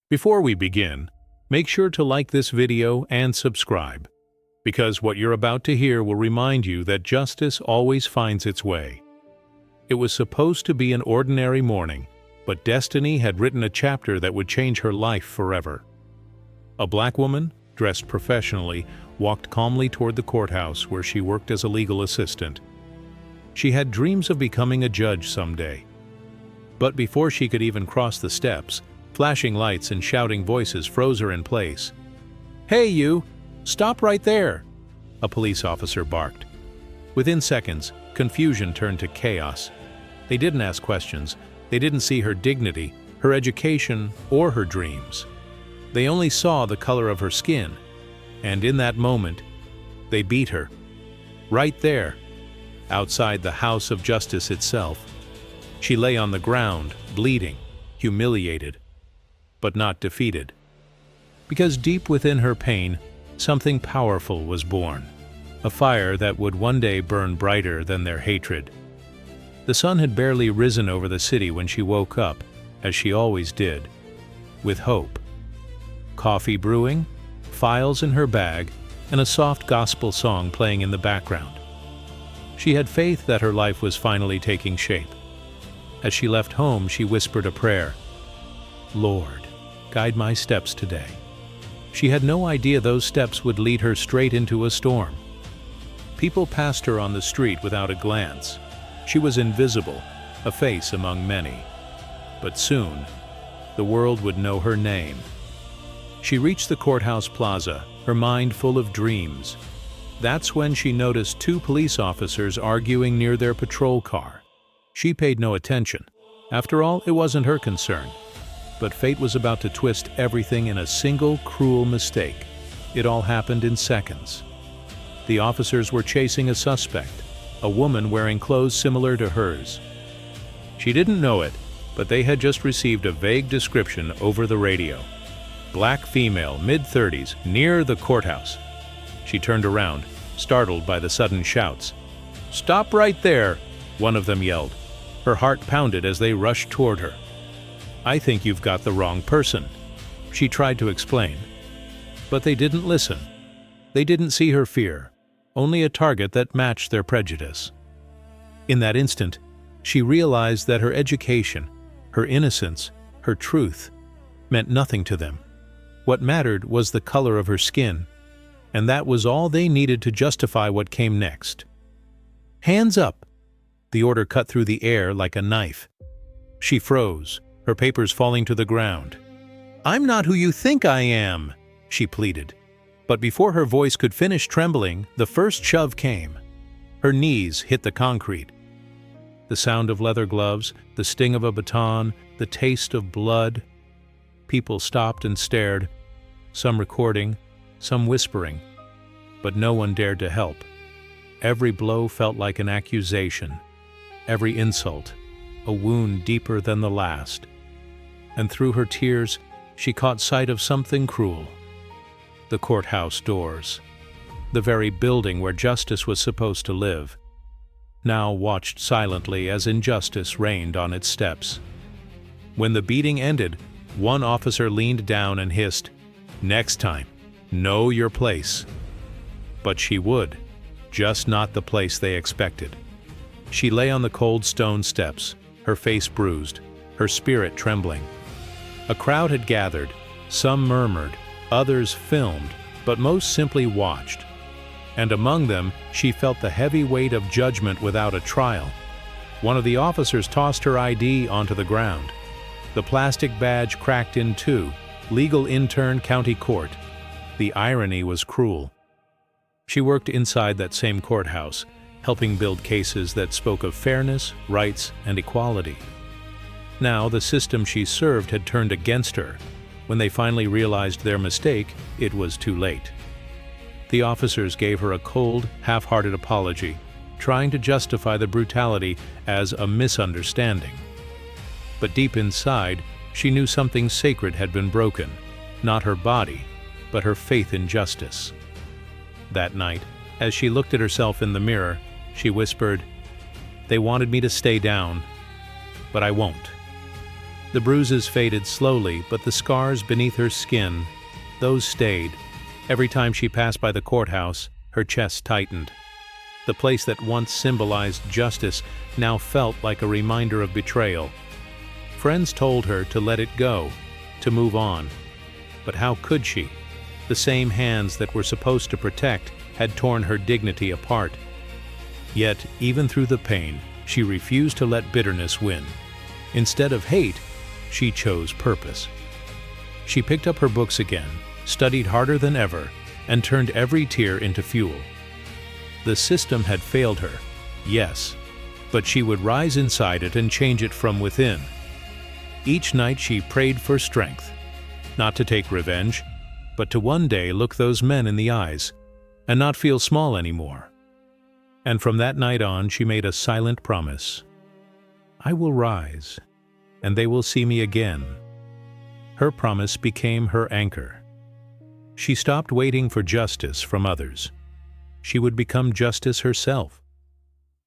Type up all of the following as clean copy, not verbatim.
Before we begin, make sure to like this video and subscribe, because what you're about to hear will remind you that justice always finds its way. It was supposed to be an ordinary morning, but destiny had written a chapter that would change her life forever. A black woman, dressed professionally, walked calmly toward the courthouse where she worked as a legal assistant. She had dreams of becoming a judge someday. But before she could even cross the steps, flashing lights and shouting voices froze her in place. "Hey you! Stop right there!" a police officer barked. Within seconds, confusion turned to chaos. They didn't ask questions. They didn't see her dignity, her education, or her dreams. They only saw the color of her skin, and in that moment, they beat her. Right there, outside the House of Justice itself. She lay on the ground, bleeding, humiliated, but not defeated. Because deep within her pain, something powerful was born, a fire that would one day burn brighter than their hatred. The sun had barely risen over the city when she woke up, as she always did, with hope. Coffee brewing, files in her bag, and a soft gospel song playing in the background. She had faith that her life was finally taking shape. As she left home, she whispered a prayer. "Lord, guide my steps today." She had no idea those steps would lead her straight into a storm. People passed her on the street without a glance. She was invisible, a face among many. But soon, the world would know her name. She reached the courthouse plaza, her mind full of dreams. That's when she noticed two police officers arguing near their patrol car. She paid no attention. After all, it wasn't her concern. But fate was about to twist everything in a single cruel mistake. It all happened in seconds. The officers were chasing a suspect, a woman wearing clothes similar to hers. She didn't know it, but they had just received a vague description over the radio. Black female, mid-30s, near the courthouse. She turned around, startled by the sudden shouts. "Stop right there!" one of them yelled. Her heart pounded as they rushed toward her. "I think you've got the wrong person," she tried to explain. But they didn't listen. They didn't see her fear, only a target that matched their prejudice. In that instant, she realized that her education, her innocence, her truth, meant nothing to them. What mattered was the color of her skin, and that was all they needed to justify what came next. "Hands up!" The order cut through the air like a knife. She froze, her papers falling to the ground. "I'm not who you think I am," she pleaded. But before her voice could finish trembling, the first shove came. Her knees hit the concrete. The sound of leather gloves, the sting of a baton, the taste of blood. People stopped and stared, some recording, some whispering, but no one dared to help. Every blow felt like an accusation, every insult, a wound deeper than the last. And through her tears, she caught sight of something cruel. The courthouse doors, the very building where justice was supposed to live, now watched silently as injustice reigned on its steps. When the beating ended, one officer leaned down and hissed, "Next time, know your place." But she would, just not the place they expected. She lay on the cold stone steps, her face bruised, her spirit trembling. A crowd had gathered, some murmured, others filmed, but most simply watched. And among them, she felt the heavy weight of judgment without a trial. One of the officers tossed her ID onto the ground. The plastic badge cracked in two, legal intern county court. The irony was cruel. She worked inside that same courthouse, helping build cases that spoke of fairness, rights, and equality. Now the system she served had turned against her. When they finally realized their mistake, it was too late. The officers gave her a cold, half-hearted apology, trying to justify the brutality as a misunderstanding. But deep inside, she knew something sacred had been broken, not her body, but her faith in justice. That night, as she looked at herself in the mirror, she whispered, "They wanted me to stay down, but I won't." The bruises faded slowly, but the scars beneath her skin, those stayed. Every time she passed by the courthouse, her chest tightened. The place that once symbolized justice now felt like a reminder of betrayal. Friends told her to let it go, to move on. But how could she? The same hands that were supposed to protect had torn her dignity apart. Yet, even through the pain, she refused to let bitterness win. Instead of hate, she chose purpose. She picked up her books again, studied harder than ever, and turned every tear into fuel. The system had failed her, yes, but she would rise inside it and change it from within. Each night she prayed for strength, not to take revenge, but to one day look those men in the eyes and not feel small anymore. And from that night on, she made a silent promise. I will rise, and they will see me again. Her promise became her anchor. She stopped waiting for justice from others. She would become justice herself.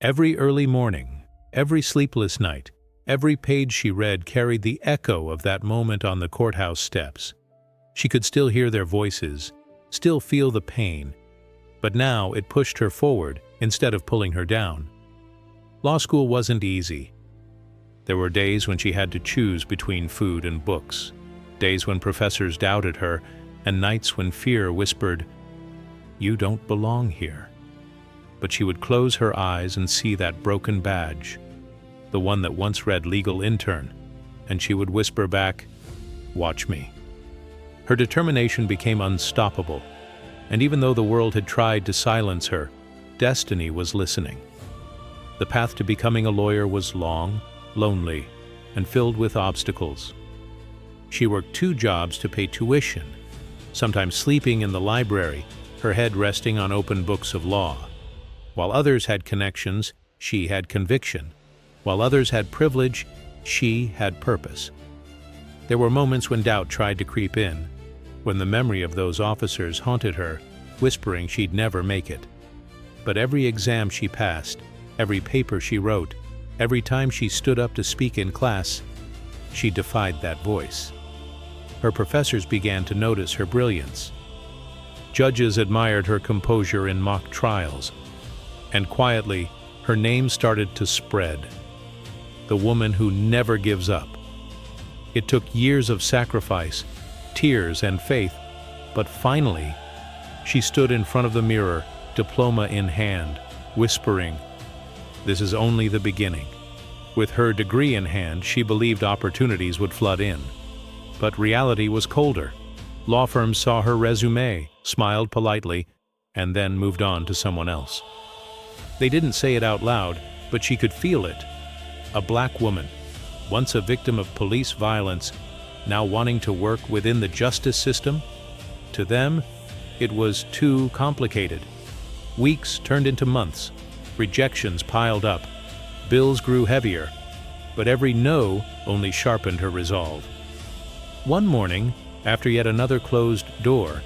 Every early morning, every sleepless night, every page she read carried the echo of that moment on the courthouse steps. She could still hear their voices, still feel the pain, but now it pushed her forward instead of pulling her down. Law school wasn't easy. There were days when she had to choose between food and books, days when professors doubted her, and nights when fear whispered, "You don't belong here." But she would close her eyes and see that broken badge, the one that once read legal intern, and she would whisper back, "Watch me." Her determination became unstoppable, and even though the world had tried to silence her, destiny was listening. The path to becoming a lawyer was long, lonely, and filled with obstacles. She worked 2 jobs to pay tuition, sometimes sleeping in the library, her head resting on open books of law. While others had connections, she had conviction. While others had privilege, she had purpose. There were moments when doubt tried to creep in, when the memory of those officers haunted her, whispering she'd never make it. But every exam she passed, every paper she wrote, every time she stood up to speak in class, she defied that voice. Her professors began to notice her brilliance. Judges admired her composure in mock trials, and quietly, her name started to spread. The woman who never gives up. It took years of sacrifice, tears, and faith, but finally, she stood in front of the mirror, diploma in hand, whispering, "This is only the beginning." With her degree in hand, she believed opportunities would flood in. But reality was colder. Law firms saw her resume, smiled politely, and then moved on to someone else. They didn't say it out loud, but she could feel it. A black woman, once a victim of police violence, now wanting to work within the justice system? To them, it was too complicated. Weeks turned into months. Rejections piled up. Bills grew heavier. But every no only sharpened her resolve. One morning, after yet another closed door,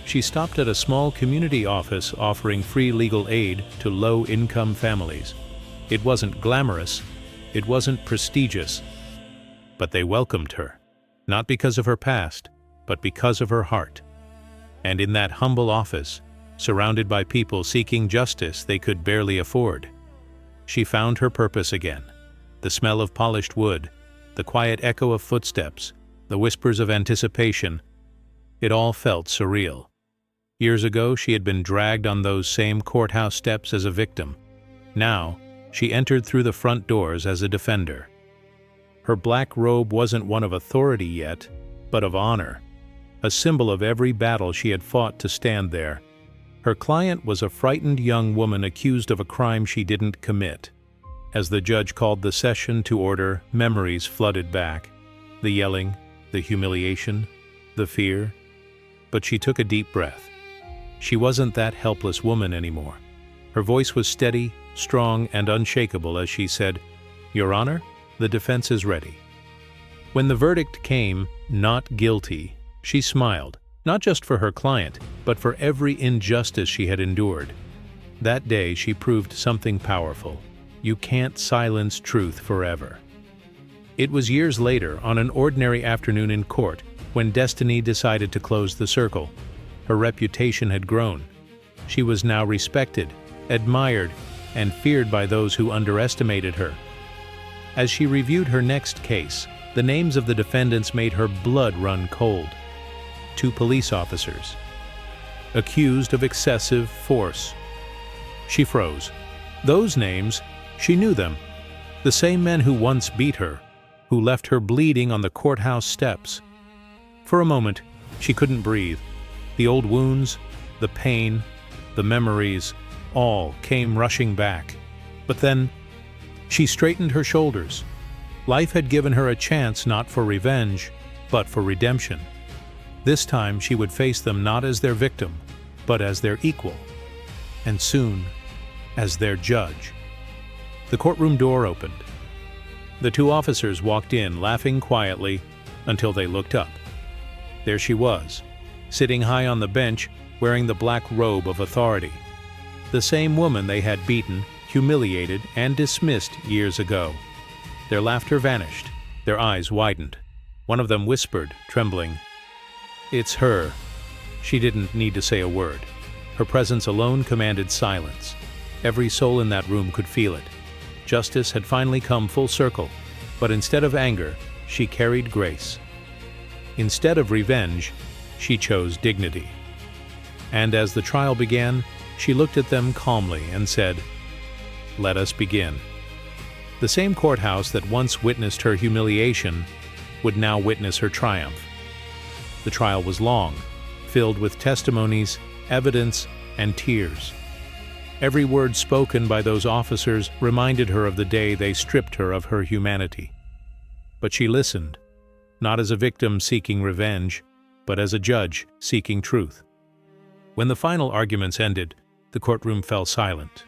she stopped at a small community office offering free legal aid to low-income families. It wasn't glamorous. It wasn't prestigious. But they welcomed her, not because of her past, but because of her heart. And in that humble office, surrounded by people seeking justice they could barely afford, she found her purpose again. The smell of polished wood, the quiet echo of footsteps, the whispers of anticipation, it all felt surreal. Years ago, she had been dragged on those same courthouse steps as a victim. Now, she entered through the front doors as a defender. Her black robe wasn't one of authority yet, but of honor, a symbol of every battle she had fought to stand there. Her client was a frightened young woman accused of a crime she didn't commit. As the judge called the session to order, memories flooded back. The yelling, the humiliation, the fear. But she took a deep breath. She wasn't that helpless woman anymore. Her voice was steady, strong, and unshakable as she said, "Your Honor, the defense is ready." When the verdict came, not guilty, she smiled, not just for her client, but for every injustice she had endured. That day she proved something powerful. You can't silence truth forever. It was years later, on an ordinary afternoon in court, when Destiny decided to close the circle. Her reputation had grown. She was now respected, admired, and feared by those who underestimated her. As she reviewed her next case, the names of the defendants made her blood run cold. 2 police officers, accused of excessive force. She froze. Those names, she knew them. The same men who once beat her, who left her bleeding on the courthouse steps. For a moment, she couldn't breathe. The old wounds, the pain, the memories, all came rushing back. But then, she straightened her shoulders. Life had given her a chance not for revenge, but for redemption. This time she would face them not as their victim, but as their equal, and soon, as their judge. The courtroom door opened. The 2 officers walked in, laughing quietly, until they looked up. There she was, sitting high on the bench, wearing the black robe of authority. The same woman they had beaten, humiliated, and dismissed years ago. Their laughter vanished. Their eyes widened. One of them whispered, trembling, "It's her." She didn't need to say a word. Her presence alone commanded silence. Every soul in that room could feel it. Justice had finally come full circle, but instead of anger, she carried grace. Instead of revenge, she chose dignity. And as the trial began, she looked at them calmly and said, "Let us begin." The same courthouse that once witnessed her humiliation would now witness her triumph. The trial was long, filled with testimonies, evidence, and tears. Every word spoken by those officers reminded her of the day they stripped her of her humanity. But she listened, not as a victim seeking revenge, but as a judge seeking truth. When the final arguments ended, the courtroom fell silent.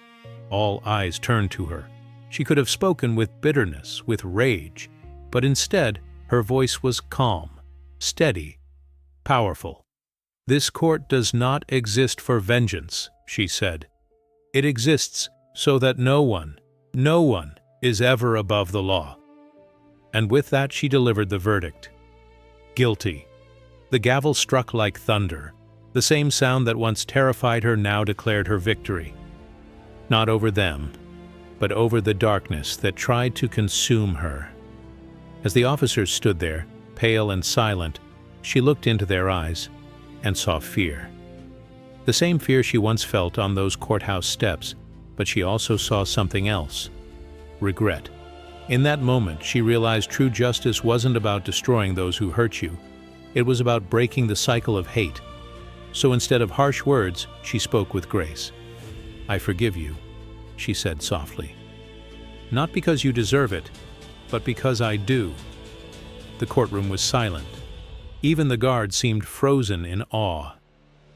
All eyes turned to her. She could have spoken with bitterness, with rage, but instead, her voice was calm, steady, powerful. "This court does not exist for vengeance," she said. "It exists so that no one is ever above the law." And with that she delivered the verdict. Guilty. The gavel struck like thunder. The same sound that once terrified her now declared her victory. Not over them, but over the darkness that tried to consume her. As the officers stood there, pale and silent, she looked into their eyes and saw fear. The same fear she once felt on those courthouse steps, but she also saw something else: regret. In that moment, she realized true justice wasn't about destroying those who hurt you. It was about breaking the cycle of hate. So instead of harsh words, she spoke with grace. "I forgive you," she said softly. "Not because you deserve it, but because I do." The courtroom was silent. Even the guard seemed frozen in awe.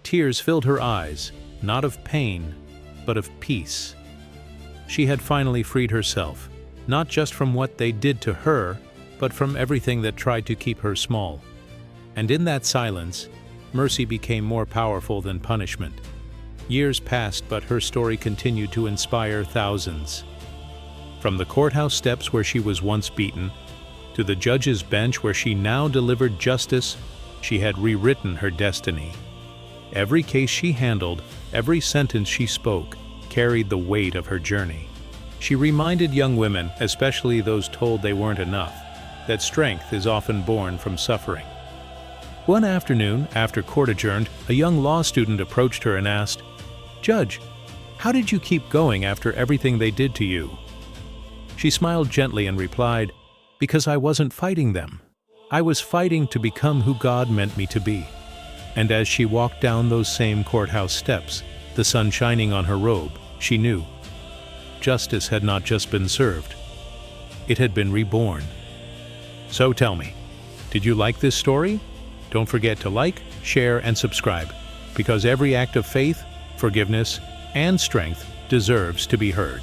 Tears filled her eyes, not of pain, but of peace. She had finally freed herself, not just from what they did to her, but from everything that tried to keep her small. And in that silence, mercy became more powerful than punishment. Years passed, but her story continued to inspire thousands. From the courthouse steps where she was once beaten, to the judge's bench where she now delivered justice, she had rewritten her destiny. Every case she handled, every sentence she spoke, carried the weight of her journey. She reminded young women, especially those told they weren't enough, that strength is often born from suffering. One afternoon, after court adjourned, a young law student approached her and asked, "Judge, how did you keep going after everything they did to you?" She smiled gently and replied, "Because I wasn't fighting them. I was fighting to become who God meant me to be." And as she walked down those same courthouse steps, the sun shining on her robe, she knew justice had not just been served, it had been reborn. So tell me, did you like this story? Don't forget to like, share, and subscribe, because every act of faith, forgiveness, and strength deserves to be heard.